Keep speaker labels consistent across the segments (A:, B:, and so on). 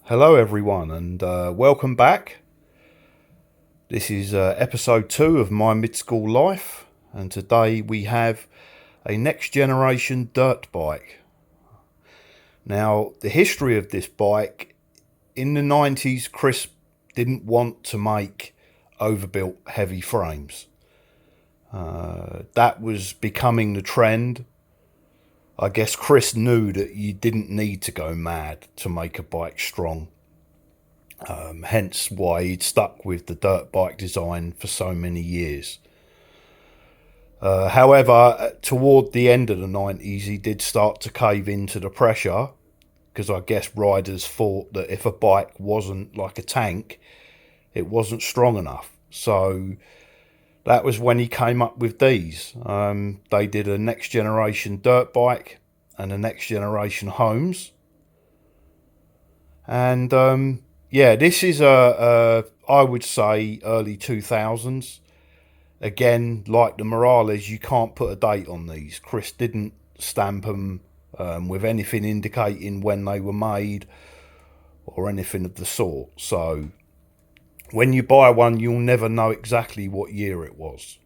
A: Hello, everyone, and welcome back. This is episode 2 of my mid-school life, and today we have a next generation dirt bike. Now, the history of this bike, in the 90s, Chris didn't want to make overbuilt heavy frames. That was becoming the trend. I guess Chris knew that you didn't need to go mad to make a bike strong. Hence why he'd stuck with the dirt bike design for so many years. However, toward the end of the 90s, he did start to cave into the pressure because I guess riders thought that if a bike wasn't like a tank, it wasn't strong enough. So that was when he came up with these. They did a next generation dirt bike and a next generation homes. And this is I would say early 2000s. Again, like the Morales, you can't put a date on these. Chris didn't stamp them with anything indicating when they were made or anything of the sort. So when you buy one, you'll never know exactly what year it was.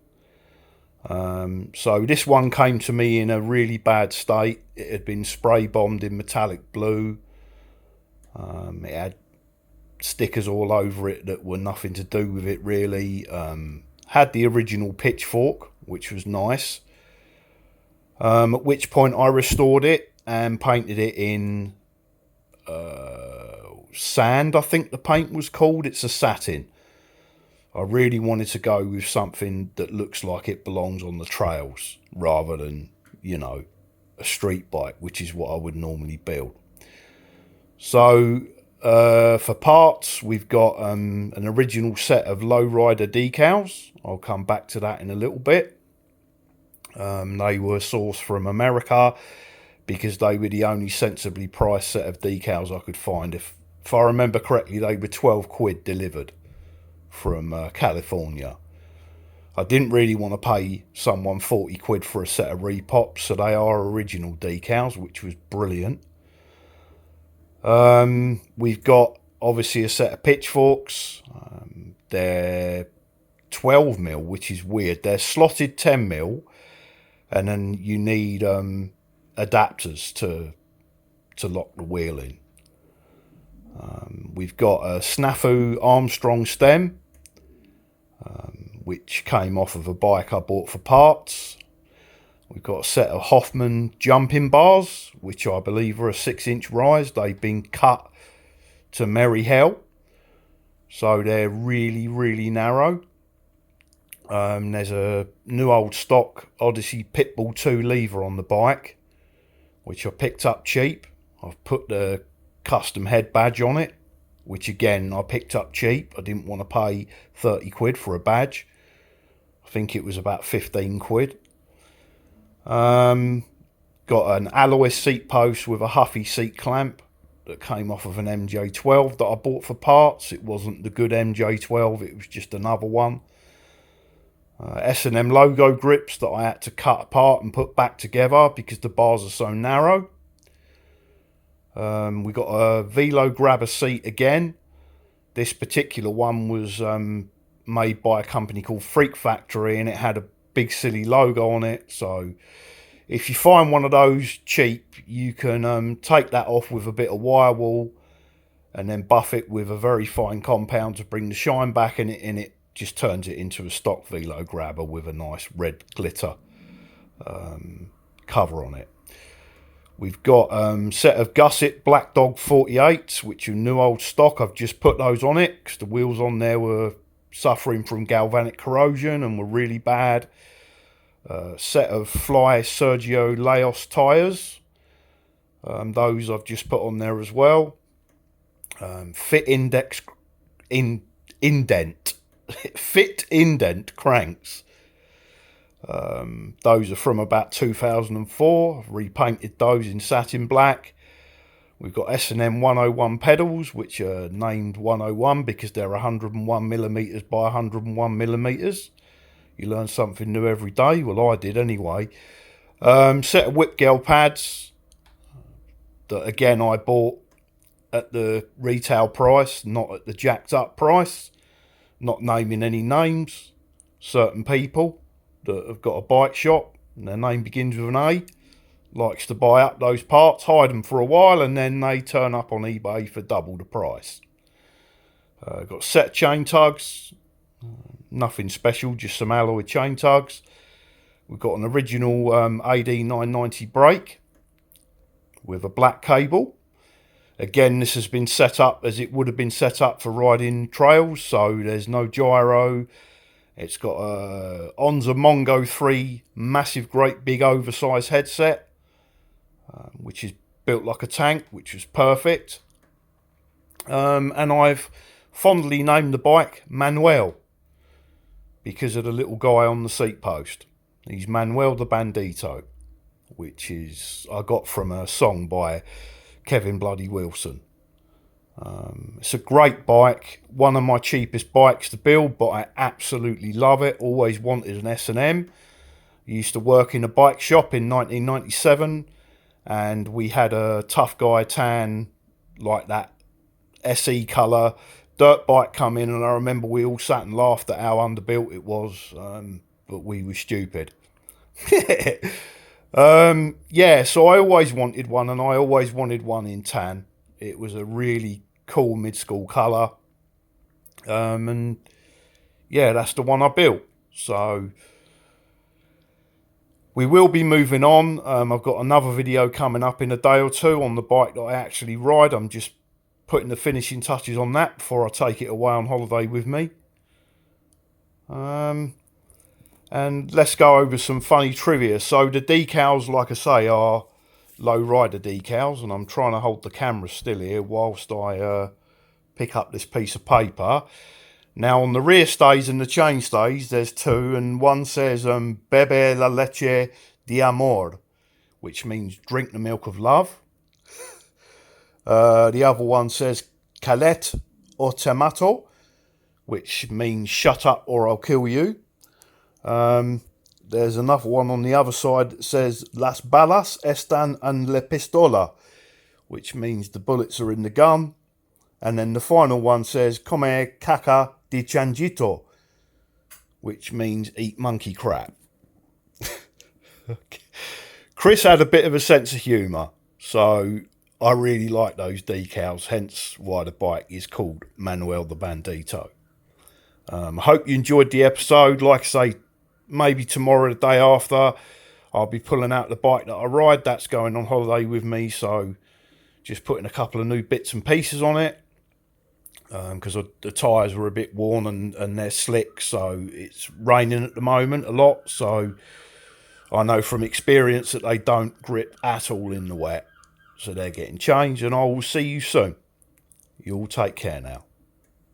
A: So this one came to me in a really bad state. It had been spray bombed in metallic blue. It had stickers all over it that were nothing to do with it really. Had the original pitchfork, which was nice. At which point I restored it and painted it in sand, I think the paint was called. It's a satin. I really wanted to go with something that looks like it belongs on the trails rather than, a street bike, which is what I would normally build. So for parts, we've got an original set of lowrider decals. I'll come back to that in a little bit. They were sourced from America because they were the only sensibly priced set of decals I could find. If I remember correctly, they were 12 quid delivered from California. I didn't really want to pay someone 40 quid for a set of repops, so they are original decals, which was brilliant. We've got obviously a set of pitchforks. They're 12mm, which is weird. They're slotted 10mm, and then you need adapters to lock the wheel in. We've got a Snafu Armstrong stem, which came off of a bike I bought for parts. We've got a set of Hoffman jumping bars, which I believe are a 6-inch rise. They've been cut to merry hell, so they're really, really narrow. There's a new old stock Odyssey Pitbull 2 lever on the bike, which I picked up cheap. I've put the custom head badge on it, which again I picked up cheap. I didn't want to pay 30 quid for a badge. I think it was about 15 quid. Got an alloy seat post with a Huffy seat clamp that came off of an MJ12 that I bought for parts. It wasn't the good MJ12, it was just another one. S&M logo grips that I had to cut apart and put back together because the bars are so narrow. We got a Velo grabber seat again. This particular one was made by a company called Freak Factory, and it had a big silly logo on it. So if you find one of those cheap, you can take that off with a bit of wire wool and then buff it with a very fine compound to bring the shine back, and it just turns it into a stock Velo grabber with a nice red glitter cover on it. We've got a set of Gusset Black Dog 48s, which are new old stock. I've just put those on it because the wheels on there were suffering from galvanic corrosion and were really bad. Set of Fly Sergio Laos tyres. Those I've just put on there as well. Fit indent cranks. Those are from about 2004. I've repainted those in satin black. We've got S&M 101 pedals, which are named 101 because they're 101mm by 101mm. You learn something new every day. Well, I did anyway. Set of Whip Gel pads that, again, I bought at the retail price, not at the jacked up price. Not naming any names. Certain people that have got a bike shop and their name begins with an A likes to buy up those parts, hide them for a while, and then they turn up on eBay for double the price. Got set chain tugs, nothing special, just some alloy chain tugs. We've got an original AD 990 brake with a black cable. Again, this has been set up as it would have been set up for riding trails, so there's no gyro. It's got a Onza Mongo 3 massive, great big oversized headset, which is built like a tank, which was perfect. And I've fondly named the bike Manuel because of the little guy on the seat post. He's Manuel the Bandito, which is I got from a song by Kevin Bloody Wilson. It's a great bike, one of my cheapest bikes to build, but I absolutely love it. Always wanted an S&M. I used to work in a bike shop in 1997, and we had a tough guy tan like that SE colour dirt bike come in, and I remember we all sat and laughed at how underbuilt it was, but we were stupid. Yeah, so I always wanted one, and I always wanted one in tan. It was a really cool Midschool colour, and yeah, that's the one I built. So we will be moving on. I've got another video coming up in a day or two on the bike that I actually ride. I'm just putting the finishing touches on that before I take it away on holiday with me. And let's go over some funny trivia. So the decals, like I say, are low rider decals, and I'm trying to hold the camera still here whilst I pick up this piece of paper. Now on the rear stays and the chain stays, there's two, and one says Bebe la leche de amor, which means drink the milk of love. The other one says Calet o tomato, which means shut up or I'll kill you. There's another one on the other side that says Las balas están en la pistola, which means the bullets are in the gun. And then the final one says Come caca de chanjito, which means eat monkey crap. Chris had a bit of a sense of humour, so I really like those decals, hence why the bike is called Manuel the Bandito. I hope you enjoyed the episode. Like I say, maybe tomorrow, the day after, I'll be pulling out the bike that I ride. That's going on holiday with me, so just putting a couple of new bits and pieces on it, because the tyres were a bit worn and they're slick, so it's raining at the moment a lot, so I know from experience that they don't grip at all in the wet, so they're getting changed, and I will see you soon. You all take care now.